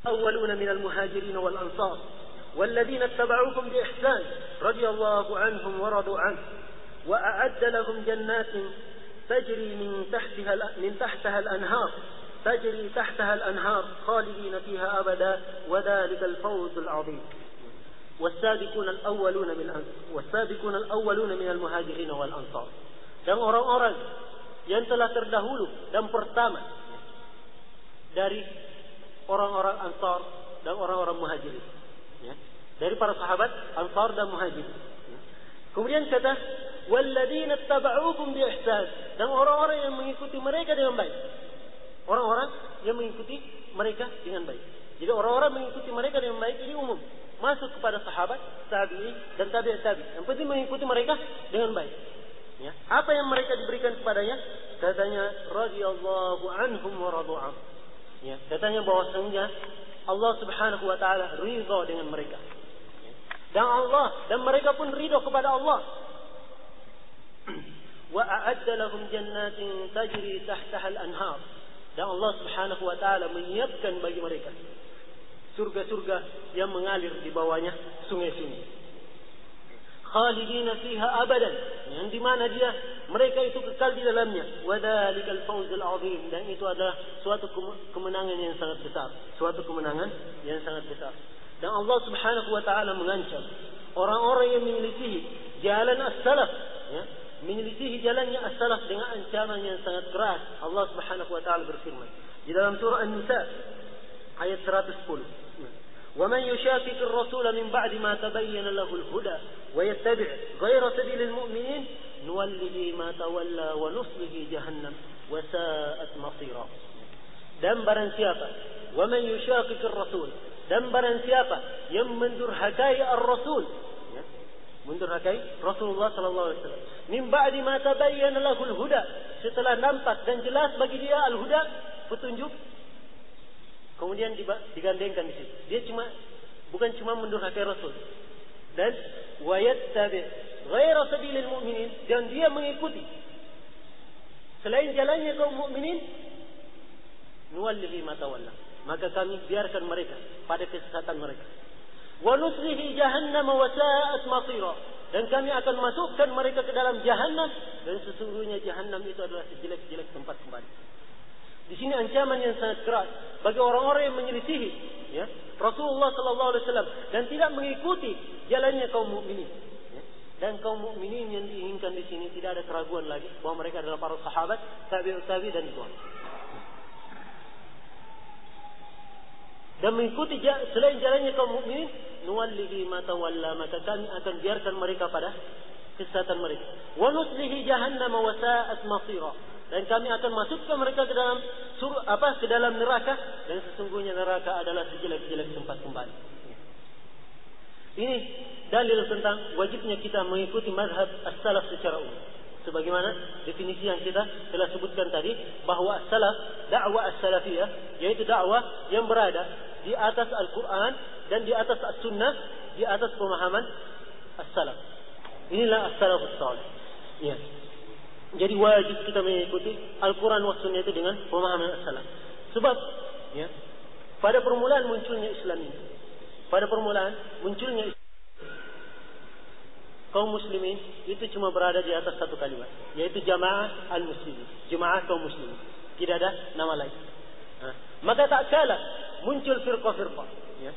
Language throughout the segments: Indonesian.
الأولون من المهاجرين والأنصار والذين اتبعوهم بإحسان رضي الله عنهم ورضوا عنه وأعد لهم جنات تجري من تحتها الأنهار تجري تحتها الأنهار خالدين فيها أبدا وذلك الفوز العظيم. والسابقون الأولون من المهاجرين والأنصار. Dan orang-orang yang telah terdahulu dan pertama dari orang-orang Ansar dan orang-orang Muhajirin, ya, dari para sahabat Ansar dan Muhajirin. Ya. Kemudian kata walladzina tabauhum bi ihsan, dan orang-orang yang mengikuti mereka dengan baik. Orang-orang yang mengikuti mereka dengan baik. Jadi orang-orang mengikuti mereka dengan baik ini umum, masuk kepada sahabat, tabi'in dan tabi'in. Yang penting mengikuti mereka dengan baik. Ya. Apa yang mereka diberikan kepadanya? Katanya radhiyallahu anhum wa radu an. Ya, katanya bahwasanya Allah Subhanahu wa taala ridha dengan mereka. Ya. Dan mereka pun ridha kepada Allah. Wa a'adda lahum jannatin tajri tahtaha al-anhar. Dan Allah Subhanahu wa taala menyiapkan bagi mereka surga-surga yang mengalir di bawahnya sungai-sungai. Khalidina fiha abadan, yang di mana mereka itu kekal di dalamnya. Wa dzalikal fawzul azim, dan itu adalah suatu kemenangan yang sangat besar, Dan Allah Subhanahu wa taala mengancam orang-orang yang menyelisihi jalan as-salaf, ya, menyelisihi jalannya as-salaf dengan ancaman yang sangat keras. Allah Subhanahu wa taala berfirman di dalam surah An-Nisa ayat 110. ومن يشاقق الرسول من بعد ما تبين له الهدى ويتبع غير سبيل المؤمنين نوله ما تولى ونصله جهنم وساءت مصيرا. Dan barang siapa ومن يشاقق الرسول, dan barang siapa yang mendurhakai ar-rasul, ya, mendurhakai Rasulullah sallallahu alaihi wasallam, min ba'di ma tabayyana lahul huda, setelah nampak dan jelas bagi dia al-huda, petunjuk. Kemudian digandengkan di situ. Dia bukan cuma mendurhakai Rasul. Dan wayattabi ghaira sabilil mu'minin, dan dia mengikuti selain jalannya kaum mukminin, nuwallihi ma tawalla, maka kami biarkan mereka pada kesesatan mereka. Wa nuslihi jahannam wa sa'at masira, dan kami akan masukkan mereka ke dalam jahannam, dan sesungguhnya jahannam itu adalah sejelek-jelek tempat kembali. Di sini ancaman yang sangat keras bagi orang-orang yang menyelisihi, ya, Rasulullah sallallahu alaihi wasallam dan tidak mengikuti jalannya kaum mukminin. Ya. Dan kaum mukminin yang diinginkan di sini tidak ada keraguan lagi bahwa mereka adalah para sahabat, tabi'ut dan ikhwan. Dan mengikuti selain jalannya kaum mukminin, nuwallihi ma tawalla, maka kami akan biarkan mereka pada kesesatan mereka. Wa nuslihi jahannam wa sa'at masira, dan kami akan masukkan mereka ke dalam neraka, dan sesungguhnya neraka adalah sejelek-jelek tempat kembali. Ini dalil tentang wajibnya kita mengikuti mazhab as-salaf secara umum. Sebagaimana definisi yang kita telah sebutkan tadi, bahwa as-salaf, dakwah as-salafiyah, yaitu dakwah yang berada di atas Al-Quran dan di atas as-sunnah, di atas pemahaman as-salaf. Inilah as-salafus salih. Ya. Jadi wajib kita mengikuti Al-Quran wa Sunnah itu dengan pemahaman as-salaf. Sebab, ya, pada permulaan munculnya Islam ini, kaum muslimin itu cuma berada di atas satu kalimat, yaitu jamaah al-muslimin, jamaah kaum muslimin. Tidak ada nama lain. Maka tak kalah muncul firqah-firqah, ya,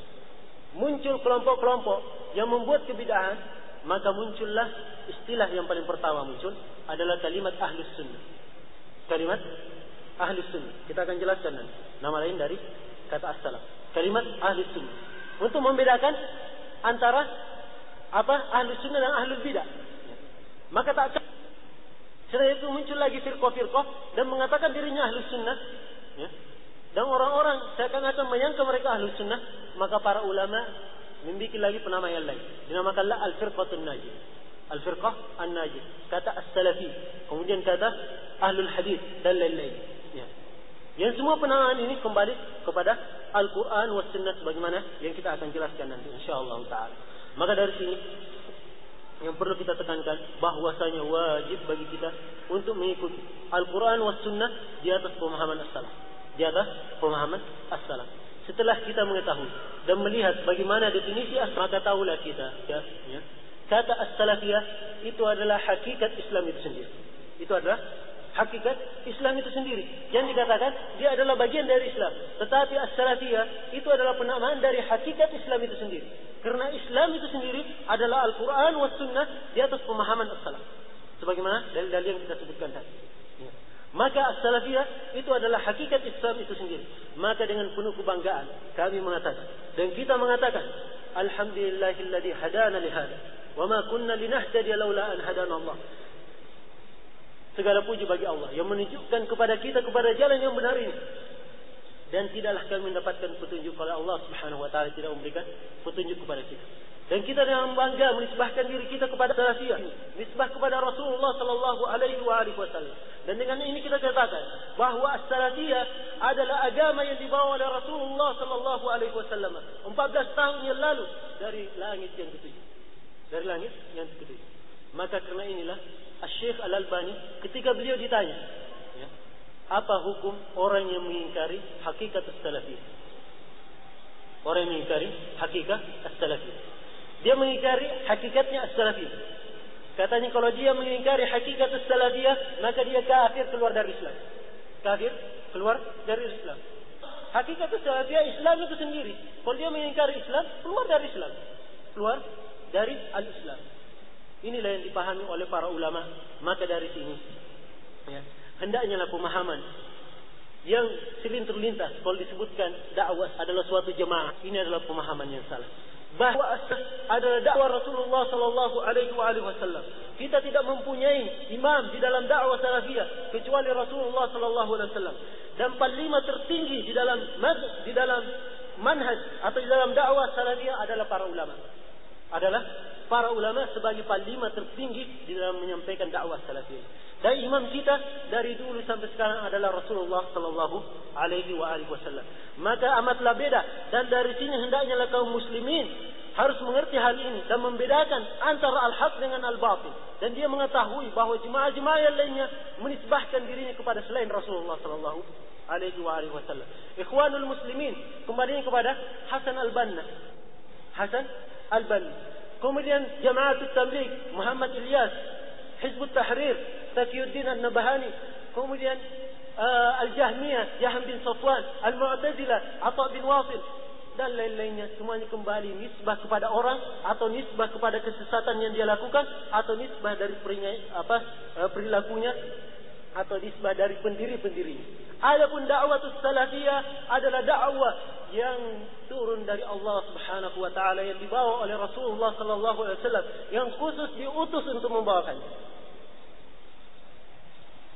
muncul kelompok-kelompok yang membuat kebid'ahan, maka muncullah istilah yang paling pertama muncul adalah kalimat ahlus sunnah. Kalimat ahlus sunnah. Kita akan jelaskan nanti nama lain dari kata as-salaf. Kalimat ahlus sunnah untuk membedakan antara ahlus sunnah dan ahlul bidah. Maka tak setelah itu muncul lagi firqah-firqah dan mengatakan dirinya ahlus sunnah, ya. Dan orang-orang seakan-akan menyangka mereka ahlus sunnah, maka para ulama membuat lagi penamaian lain. Dinamakanlah al-firqatun najiyah. Al-firqah an-najiyah. Kata as-salafi. Kemudian kata ahlul hadis dan lain-lain. Ya. Yang semua penamaan ini kembali kepada Al-Quran wa Sunnah sebagaimana yang kita akan jelaskan nanti insyaAllah ta'ala. Maka dari sini yang perlu kita tekankan bahwasanya wajib bagi kita untuk mengikuti Al-Quran wa Sunnah di atas pemahaman as-salaf. Di atas pemahaman as-salaf. setelah kita mengetahui dan melihat bagaimana definisi maka tahulah kita ya. Kata as-salafiyah itu adalah hakikat Islam itu sendiri. Itu adalah hakikat Islam itu sendiri. Yang dikatakan dia adalah bagian dari Islam. Tetapi as-salafiyah itu adalah penamaan dari hakikat Islam itu sendiri. Karena Islam itu sendiri adalah Al-Quran was sunnah di atas pemahaman as-salaf. Sebagaimana dalil-dalil yang kita sebutkan tadi. Ya. Maka as-salafiyah itu adalah hakikat Islam itu sendiri. Maka dengan penuh kebanggaan kami mengatakan dan kita mengatakan alhamdulillahilladzi hadana li hada wa ma kunna linahtadiya laula an hadana Allah. Segala puji bagi Allah yang menunjukkan kepada kita kepada jalan yang benar ini. Dan tidaklah kami mendapatkan petunjuk kalau Allah Subhanahu wa taala tidak memberikan petunjuk kepada kita. Dan kita dengan bangga menisbahkan diri kita kepada salafiyah, nisbah kepada Rasulullah sallallahu alaihi wasallam. Dan dengan ini kita katakan bahwa as-salafiyah adalah agama yang dibawa oleh Rasulullah sallallahu alaihi wasallam 14 tahun yang lalu dari langit yang ketujuh. Dari langit yang ketujuh. Maka karena inilah Syekh Al-Albani ketika beliau ditanya, ya, apa hukum orang yang mengingkari hakikat as-salafiyah? Orang yang mengingkari hakikat as-salafiyah. Dia mengingkari hakikatnya as-salafiyah. Katanya kalau dia mengingkari hakikat as-salafiyah, maka dia kafir keluar dari Islam. Kafir keluar dari Islam. Hakikat as-salafiyah Islam itu sendiri. Kalau dia mengingkari Islam, keluar dari Islam. Keluar dari al-Islam. Inilah yang dipahami oleh para ulama. Maka dari sini ya, hendaknya lah pemahaman yang sering terlintas kalau disebutkan dakwah adalah suatu jemaah. Ini adalah pemahaman yang salah. Bahwa asas adalah dakwah Rasulullah sallallahu alaihi wasallam. Kita tidak mempunyai imam di dalam dakwah salafiyah kecuali Rasulullah sallallahu alaihi wasallam. Dan panglima tertinggi di dalam manhaj atau di dalam dakwah salafiyah adalah para ulama. Adalah para ulama sebagai panglima tertinggi di dalam menyampaikan dakwah salafiyah. Dan imam kita dari dulu sampai sekarang adalah Rasulullah sallallahu alaihi wasallam. Maka amatlah beda dan dari sini hendaknya kaum muslimin harus mengerti hal ini dan membedakan antara al-haq dengan al-batil. Dan dia mengetahui bahawa jemaah-jemaah yang lainnya menisbahkan dirinya kepada selain Rasulullah sallallahu alaihi wasallam. Ikhwanul muslimin kembali kepada Hasan al-Banna. Hasan al-Banna. Kemudian Jamaatul Tabligh Muhammad Ilyas, Hizbut Tahrir Taqiyuddin An-Nabhani, kemudian Al-Jahmiyah Jahm bin Safwan, Al-Mu'tazilah Atha bin Wasil dan lain-lainnya, semuanya kembali nisbah kepada orang atau nisbah kepada kesesatan yang dia lakukan atau nisbah dari perilakunya atau nisbah dari pendiri-pendirinya. Adapun dakwah salafiyah adalah dakwah yang turun dari Allah Subhanahu wa taala yang dibawa oleh Rasulullah sallallahu alaihi wasallam yang khusus diutus untuk membawakannya.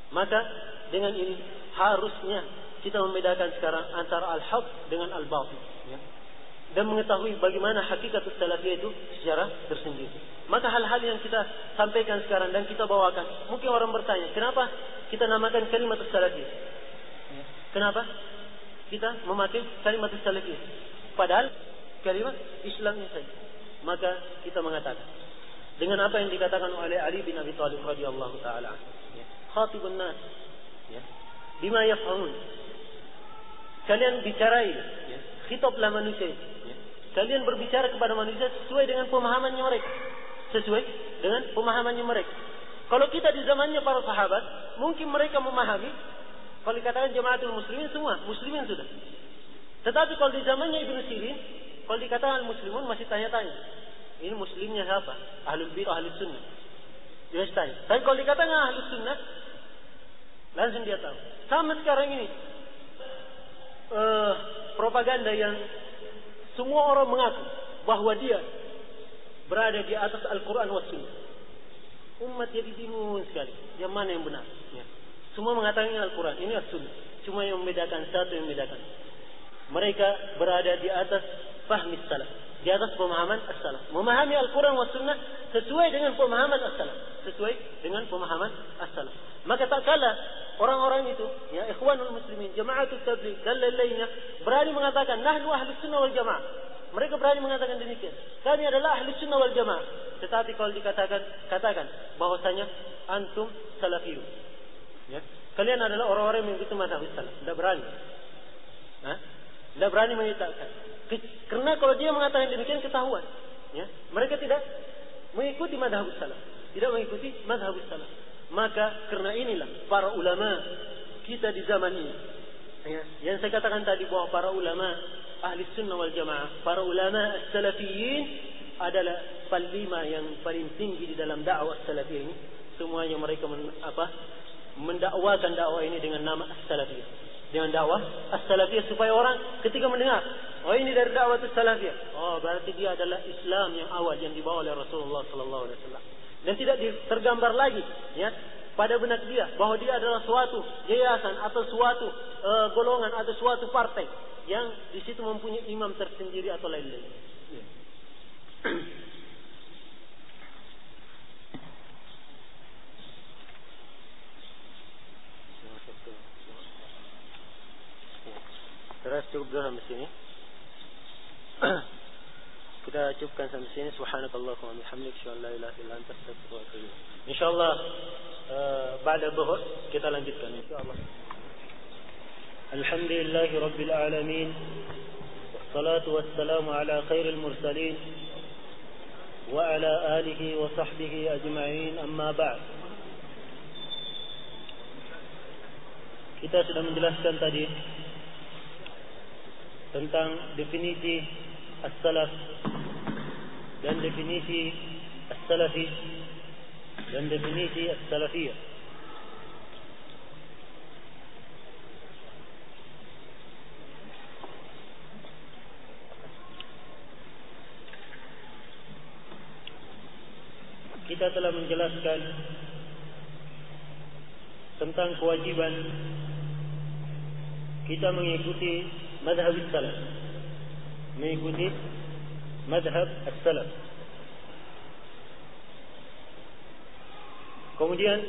Maka dengan ini harusnya kita membedakan sekarang antara al-haq dengan al-batil, ya. Dan mengetahui bagaimana hakikat salafiyah itu secara tersendiri. Maka hal-hal yang kita sampaikan sekarang dan kita bawakan, mungkin orang bertanya, kenapa kita namakan kalimat salafiyah? Kenapa kita memakai kalimat salafiyah? Padahal kalimat Islamnya saja. Maka kita mengatakan dengan apa yang dikatakan oleh Ali bin Abi Thalib radhiyallahu taala, ya, khatibun nas, ya, bima yafhamun. Kalian bicarai, ya, khitablah manusia, ya. Kalian berbicara kepada manusia sesuai dengan pemahamannya mereka. Sesuai dengan pemahamannya mereka. Kalau kita di zamannya para sahabat, mungkin mereka memahami. Kalau dikatakan jamaatul muslimin, semua muslimin sudah. Tetapi kalau di zamannya Ibnu Sirin, kalau dikatakan muslimun masih tanya-tanya. Ini muslimnya siapa? Ahlul bidah, ahlus sunnah. Dia tanya. Tapi kalau dikatakan ahlus sunnah, langsung dia tahu. Sama sekarang ini propaganda yang semua orang mengaku bahwa dia berada di atas Al-Quran was sunnah. Umat jadi bingung sekali. Yang mana yang benar? Ya. Semua mengatakan ini Al-Quran, ini As-Sunnah. Cuma yang membedakan, satu yang membedakan. Mereka berada di atas fahmi salaf, di atas pemahaman as-salaf. Memahami Al-Quran wa Sunnah sesuai dengan pemahaman as-salaf. Sesuai dengan pemahaman as-salaf. Maka tak kalah orang-orang itu, ya, ikhwanul muslimin, jamaatul tabligh dan lain-lainnya berani mengatakan nahnu ahlus sunnah wal jamaah. Mereka berani mengatakan demikian. Kami adalah ahlus sunnah wal jamaah. Tetapi kalau katakan bahwasanya antum salafiyun, ya, kalian adalah orang-orang yang mengikuti mazhab salaf, tidak berani. Tidak berani menyetakkan. Karena kalau dia mengatakan demikian ketahuan. Ya, mereka tidak mengikuti madhabus salaf. Tidak mengikuti madhabus salaf. Maka karena inilah para ulama kita di zaman ini. Ya, yang saya katakan tadi bahwa para ulama ahli sunnah wal jamaah, para ulama as-salafiyin adalah panglima yang paling tinggi di dalam dakwah salafiyah ini. Semuanya mereka mendakwakan dakwah ini dengan nama as-salafiyah. Dengan dakwah as-salafiyah supaya orang ketika mendengar, oh ini dari dakwah as-salafiyah. Oh berarti dia adalah Islam yang awal yang dibawa oleh Rasulullah sallallahu alaihi wasallam. Dan tidak tergambar lagi ya pada benak dia bahwa dia adalah suatu yayasan atau suatu golongan atau suatu partai yang di situ mempunyai imam tersendiri atau lain-lain. Ya. Terus cukup dulu sampai sini. Kita cukupkan sampai sini. Subhanakallahumma wa bihamdika asyhadu an la ilaha illa anta astaghfiruka wa atubu ilaik. Insyaallah ba'da dhuhr kita lanjutkan insyaallah. Alhamdulillahi rabbil alamin. Wassalatu wassalamu ala khairil mursalin wa ala alihi wa sahbihi ajma'in. Amma ba'd. Kita sudah menjelaskan tadi tentang definisi as-salaf dan definisi as-salafi dan definisi as-salafiyah. Kita telah menjelaskan tentang kewajiban kita mengikuti madhab as-salaf, mengikuti madhab as-salaf. Kemudian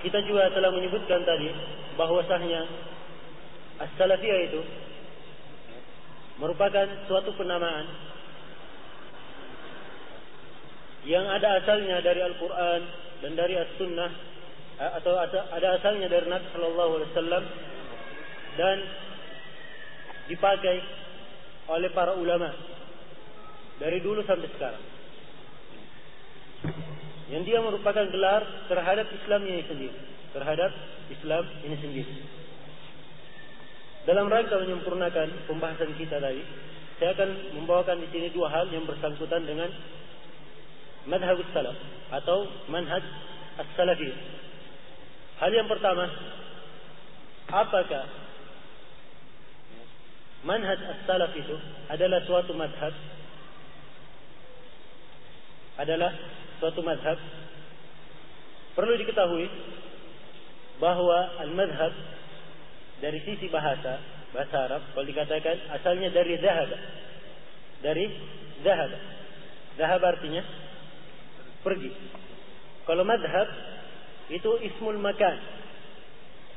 kita juga telah menyebutkan tadi bahwasanya as-salafiyah itu merupakan suatu penamaan yang ada asalnya dari Al-Quran dan dari As-Sunnah, atau ada asalnya dari Nabi Sallallahu Alaihi Wasallam dan dipakai oleh para ulama dari dulu sampai sekarang. Yang dia merupakan gelar terhadap Islam ini sendiri, terhadap Islam ini sendiri. Dalam rangka menyempurnakan pembahasan kita tadi, saya akan membawakan di sini dua hal yang bersangkutan dengan madhab as-salaf atau manhaj as-salafi. Hal yang pertama, apakah manhaj as-salaf itu adalah suatu madhab? Adalah suatu madhab. Perlu diketahui bahwa al-madhab dari sisi bahasa Arab, kalau dikatakan asalnya dari zahab. Dari zahab. Zahab artinya pergi. Kalau madhab itu ismul makan,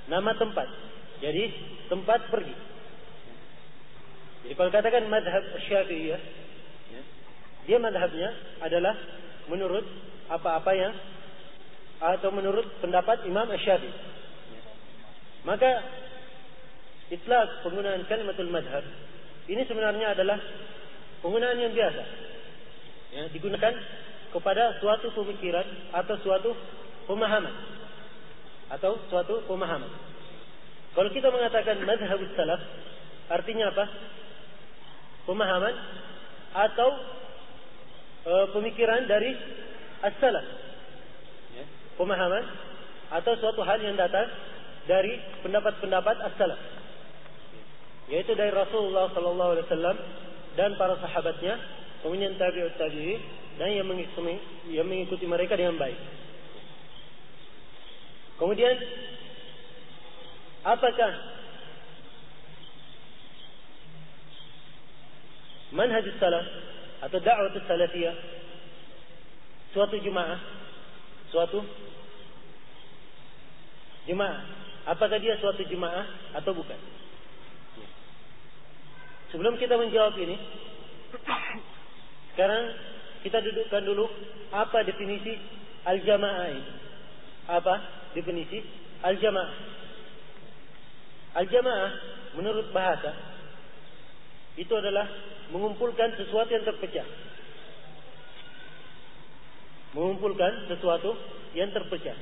nama tempat. Jadi tempat pergi. Jadi kalau katakan madhab Syafi'iyah, dia madhabnya adalah menurut apa-apa yang atau menurut pendapat Imam Syafi'i. Maka itlaq penggunaan kalimatul madhab ini sebenarnya adalah penggunaan yang biasa, ya, digunakan kepada suatu pemikiran atau suatu pemahaman Kalau kita mengatakan madhabus salaf, artinya apa? Pemahaman atau pemikiran dari as-salaf, ya, pemahaman atau suatu hal yang datang dari pendapat-pendapat as-salaf, yaitu dari Rasulullah sallallahu alaihi wasallam dan para sahabatnya, kemudian tabi'ut tabi'in dan yang mengikuti mereka dengan baik. Kemudian apakah manhaj salaf atau dakwah salafiyah suatu jemaah, apakah dia suatu jemaah atau bukan? Sebelum kita menjawab ini, sekarang kita dudukkan dulu apa definisi al-jamaah ini. Apa definisi al-jamaah? Al-jamaah menurut bahasa itu adalah mengumpulkan sesuatu yang terpecah. Mengumpulkan sesuatu yang terpecah.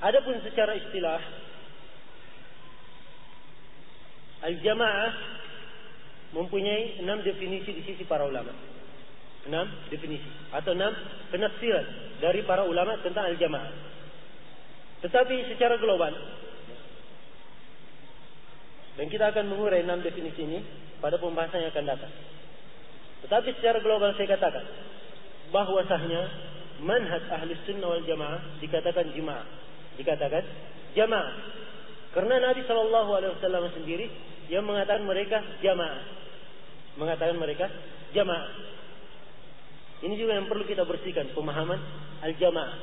Adapun secara istilah, al-jamaah mempunyai 6 definisi di sisi para ulama. 6 definisi atau 6 penafsiran dari para ulama tentang al-jamaah. Tetapi secara global, dan kita akan mengurai 6 definisi ini pada pembahasan yang akan datang. Tetapi secara global saya katakan bahwasanya manhaj ahli sunnah wal jamaah dikatakan jamaah. Dikatakan jamaah. Karena Nabi SAW sendiri yang mengatakan mereka jamaah. Mengatakan mereka jamaah. Ini juga yang perlu kita bersihkan, pemahaman al-jamaah.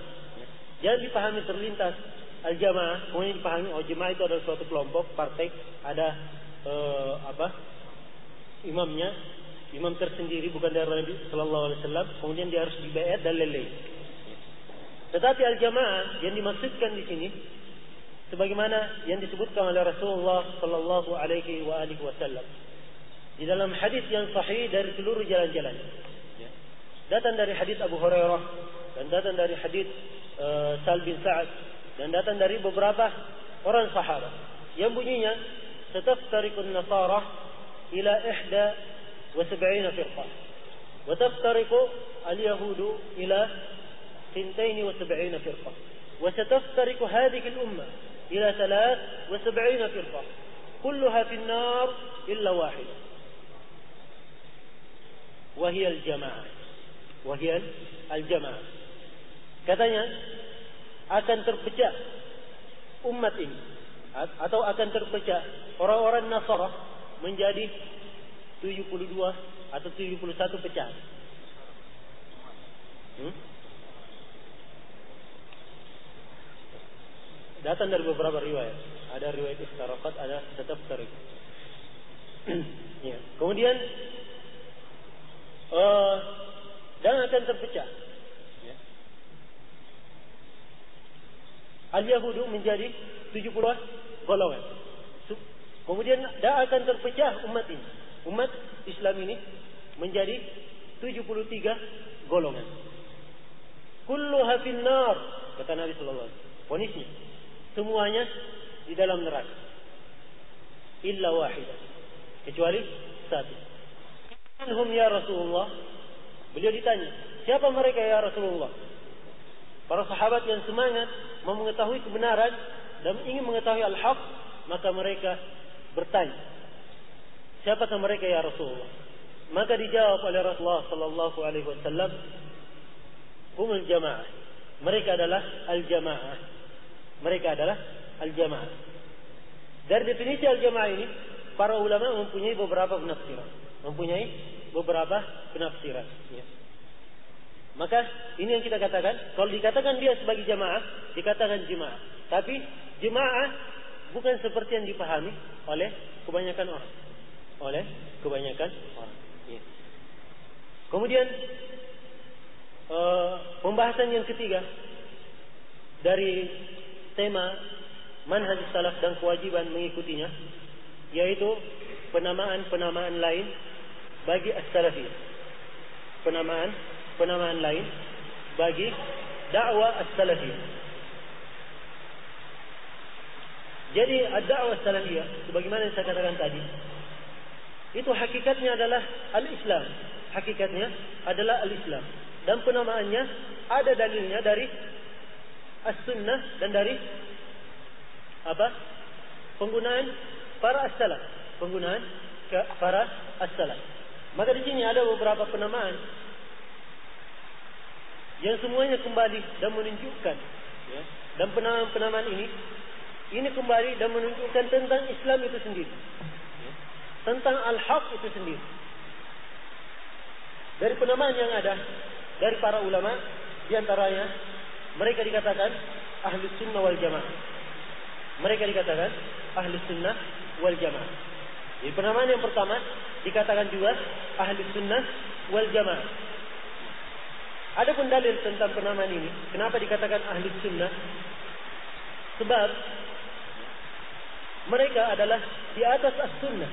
Jangan dipahami terlintas al-jamaah, kemudian dipahami jamaah itu adalah suatu kelompok, partai, ada imamnya, imam tersendiri bukan dari Nabi sallallahu alaihi wasallam, kemudian dia harus dibaiat dan lain-lain. Tetapi al-jamaah yang dimaksudkan di sini sebagaimana yang disebutkan oleh Rasulullah sallallahu alaihi wasallam di dalam hadis yang sahih dari seluruh jalan-jalan. Datang dari hadis Abu Hurairah dan datang dari hadis Sal bin Sa'ad dan datang dari beberapa orang sahabat yang bunyinya sataftariqun nasara ila 71 firqah wa taftariqu al-yahudu ila 72 firqah wa sataftariqu hadhihi al-umma ila 73 firqah kulluha fi an-nar illa wahidah wa hiya al-jamaah. Wahiyal al-jamaah. Katanya akan terpecah umat ini atau akan terpecah orang-orang Nasara menjadi 72 atau 71 pecahan. Datang dari beberapa riwayat. Ada riwayat iftaraqat, ada tetap tarik. Ya. Kemudian dan akan terpecah. Ya. Al-Yahudu menjadi 70 golongan. Kemudian dan akan terpecah umat ini. Umat Islam ini menjadi 73 golongan. Kulluha fin nar, kata Nabi sallallahu alaihi wasallam. Ponisnya semuanya di dalam neraka. Illa wahidah, kecuali satu. Anhum ya Rasulullah. Beliau ditanya, siapa mereka ya Rasulullah? Para sahabat yang semangat mau mengetahui kebenaran dan ingin mengetahui al-haq, maka mereka bertanya, siapakah mereka ya Rasulullah? Maka dijawab oleh Rasulullah sallallahu alaihi wasallam, humul jamaah. Mereka adalah al-jamaah. Mereka adalah al-jamaah. Dari definisi al-jamaah ini, para ulama mempunyai beberapa penafsiran. Ya. Maka ini yang kita katakan, kalau dikatakan dia sebagai jamaah, dikatakan jemaah. Tapi jemaah bukan seperti yang dipahami oleh kebanyakan orang. Ya. Kemudian pembahasan yang ketiga dari tema manhaj salaf dan kewajiban mengikutinya, yaitu penamaan lain bagi as-salafiyah. Penamaan lain bagi dakwah as-salafiyah. Jadi ad-dakwah as-salafiyah sebagaimana yang saya katakan tadi, itu hakikatnya adalah al-Islam. Hakikatnya adalah al-Islam. Dan penamaannya ada dalilnya dari as-sunnah dan dari penggunaan para as-salaf. Para as-salaf. Maka di sini ada beberapa penamaan yang semuanya kembali dan menunjukkan, ya, dan penamaan ini kembali dan menunjukkan tentang Islam itu sendiri, ya, tentang al-haq itu sendiri. Dari penamaan yang ada dari para ulama, di antaranya mereka dikatakan ahli sunnah wal jamaah. Mereka dikatakan ahli sunnah wal jamaah. Di penamaan yang pertama dikatakan juga ahli sunnah wal jamaah. Adapun dalil tentang penamaan ini, kenapa dikatakan ahli sunnah? Sebab mereka adalah di atas as-sunnah,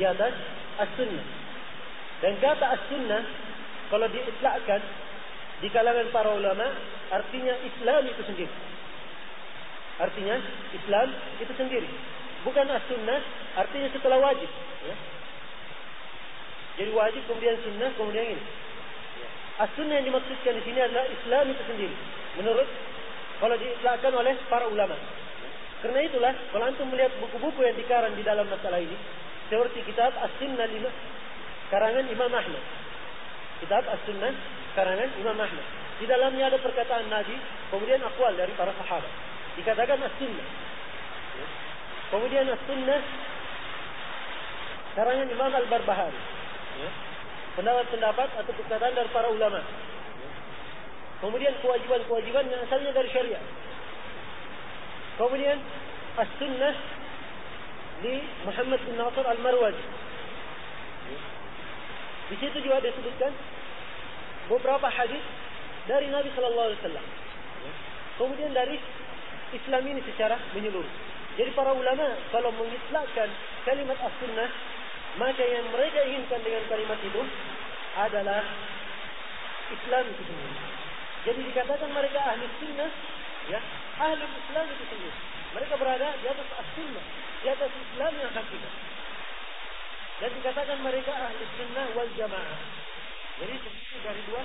di atas as-sunnah. Dan kata as-sunnah kalau diitlakkan di kalangan para ulama artinya Islam itu sendiri. Artinya Islam itu sendiri. Bukan as-sunnah artinya setelah wajib, ya. Jadi wajib kemudian sunnah kemudian ini. As-sunnah yang dimaksudkan di sini adalah Islam itu sendiri. Menurut kalau diitlakkan oleh para ulama. Karena itulah kalau antum melihat buku-buku yang dikarang di dalam masalah ini, seperti kitab As-Sunnah karangan Imam Ahmad. Kitab As-Sunnah karangan Imam Ahmad. Di dalamnya ada perkataan Nabi, kemudian aqwal dari para sahabat. Dikatakan As-Sunnah. Kemudian As-Sunnah karangan Imam Al-Barbahari. Pendapat-pendapat atau perkataan dari para ulama. Kemudian kewajiban-kewajiban yang asalnya dari syariat. Kemudian As-Sunnah di Muhammad bin Nasr Al-Marwazi. Di situ juga disebutkan beberapa hadis dari Nabi sallallahu alaihi wasallam. Kemudian dari Islam ini secara menyeluruh. Jadi para ulama kalau mengitlakkan kalimat As-Sunnah, maka yang mereka inginkan dengan kalimat itu adalah Islam itu sendiri. Jadi dikatakan mereka ahli sunnah, ya, ahli Islam itu sendiri. Mereka berada di atas as-sunnah, di atas Islam yang hakiki. Dan dikatakan mereka ahli sunnah wal jamaah. Jadi seperti dari dua